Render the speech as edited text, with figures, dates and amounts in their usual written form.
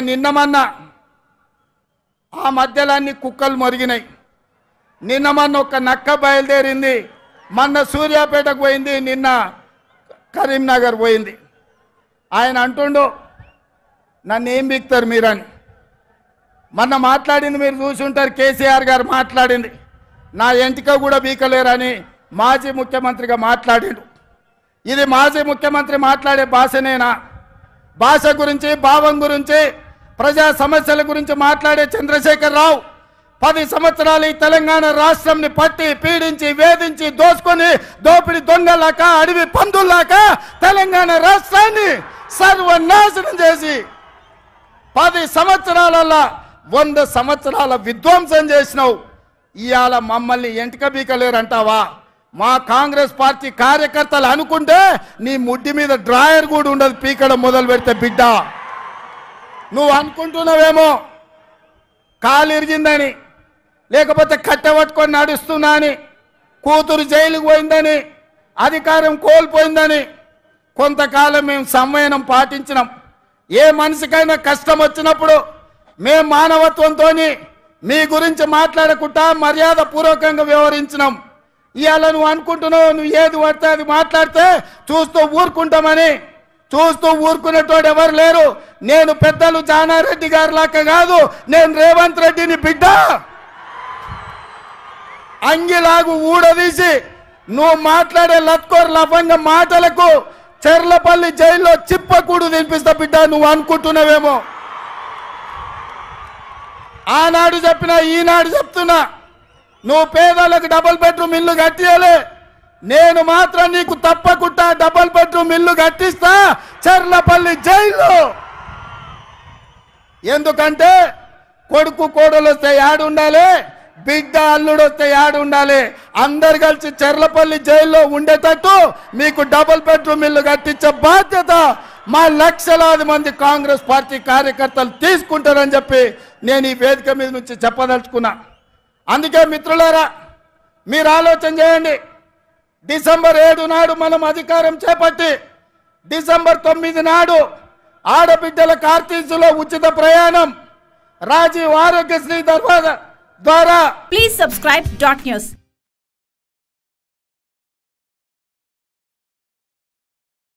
నిన్న మొన్న ఆ మధ్యలాన్ని కుక్కలు మొరిగినాయి. నిన్న మొన్న ఒక నక్క బయలుదేరింది, మొన్న సూర్యాపేటకు పోయింది, నిన్న కరీంనగర్ పోయింది. ఆయన అంటుండు నన్ను ఏం బిక్తారు మీరని. మొన్న మాట్లాడింది మీరు చూసుంటారు, కేసీఆర్ గారు మాట్లాడింది, నా ఎంటిక కూడా బీకలేరని మాజీ ముఖ్యమంత్రిగా మాట్లాడిండు. ఇది మాజీ ముఖ్యమంత్రి మాట్లాడే భాషనేనా? భాష గురించి, భావం గురించి, ప్రజా సమస్యల గురించి మాట్లాడే చంద్రశేఖర్ రావు 10 సంవత్సరాలు ఈ తెలంగాణ రాష్ట్రంని పట్టి పీడించి వేధించి దోసుకొని దోపిడి దొంగలాక అడవి పందుల్లాక తెలంగాణ రాష్ట్రాన్ని సర్వనాశనం చేసి 10 సంవత్సరాలలో 100 సంవత్సరాల విధ్వంసం చేసినావు. ఇవాళ మమ్మల్ని ఎంటిక బీకలేరంటావా? మా కాంగ్రెస్ పార్టీ కార్యకర్తలు అనుకుంటే నీ ముడ్డి మీద డ్రాయర్ కూడా ఉండదు పీకడం మొదలు పెడితే. బిడ్డ నువ్వు అనుకుంటున్నావేమో కాలు ఇరిగిందని, లేకపోతే కట్టెపట్టుకొని నడుస్తున్నా అని, కూతురు జైలుకు పోయిందని, అధికారం కోల్పోయిందని. కొంతకాలం మేము సంయమనం పాటించినాం. ఏ మనిషికైనా కష్టం వచ్చినప్పుడు మేము మానవత్వంతో మీ గురించి మాట్లాడకుండా మర్యాద పూర్వకంగా వ్యవహరించినాం. ఇవాళ నువ్వు అనుకుంటున్నావు నువ్వు ఏది పడితే అది మాట్లాడితే చూస్తూ ఊరుకుంటామని. చూస్తూ ఊరుకునేటోడు ఎవరు లేరు. నేను పెద్దలు జానారెడ్డి గారి లాగా కాదు, నేను రేవంత్ రెడ్డిని బిడ్డ. అంగిలాగు ఊడదీసి నువ్వు మాట్లాడే లత్కోర్ లఫంగ మాటలకు చెర్లపల్లి జైల్లో చిప్పకూడు తినిపిస్తా బిడ్డ. నువ్వు అనుకుంటున్నావేమో. ఆనాడు చెప్పినా ఈనాడు చెప్తున్నా, నువ్వు పేదలకు డబుల్ బెడ్రూమ్ ఇల్లు కట్టియాలి. నేను మాత్రం నీకు తప్పకుండా డబుల్ బెడ్రూమ్ ఇల్లు కట్టిస్తా చెర్లపల్లి జైల్లో. ఎందుకంటే కొడుకు కోడలు వస్తే యాడు ఉండాలి, బిడ్డ అల్లుడు వస్తే యాడు ఉండాలి. అందరు కలిసి చెర్లపల్లి జైల్లో ఉండేటట్టు మీకు డబుల్ బెడ్రూమ్ ఇల్లు కట్టించే బాధ్యత మా లక్షలాది మంది కాంగ్రెస్ పార్టీ కార్యకర్తలు తీసుకుంటారని చెప్పి నేను ఈ వేదిక మీద నుంచి చెప్పదలుచుకున్నా. అందుకే మిత్రులారా, మీరు ఆలోచన చేయండి. డిసెంబర్ 7 నాడు మనం అధికారం చేపట్టి డిసెంబర్ 9 నాడు ఆడబిడ్డల ఆర్టీసీలో ఉచిత ప్రయాణం, రాజీవ్ ఆరోగ్యశ్రీ ద్వారా. Please subscribe .news.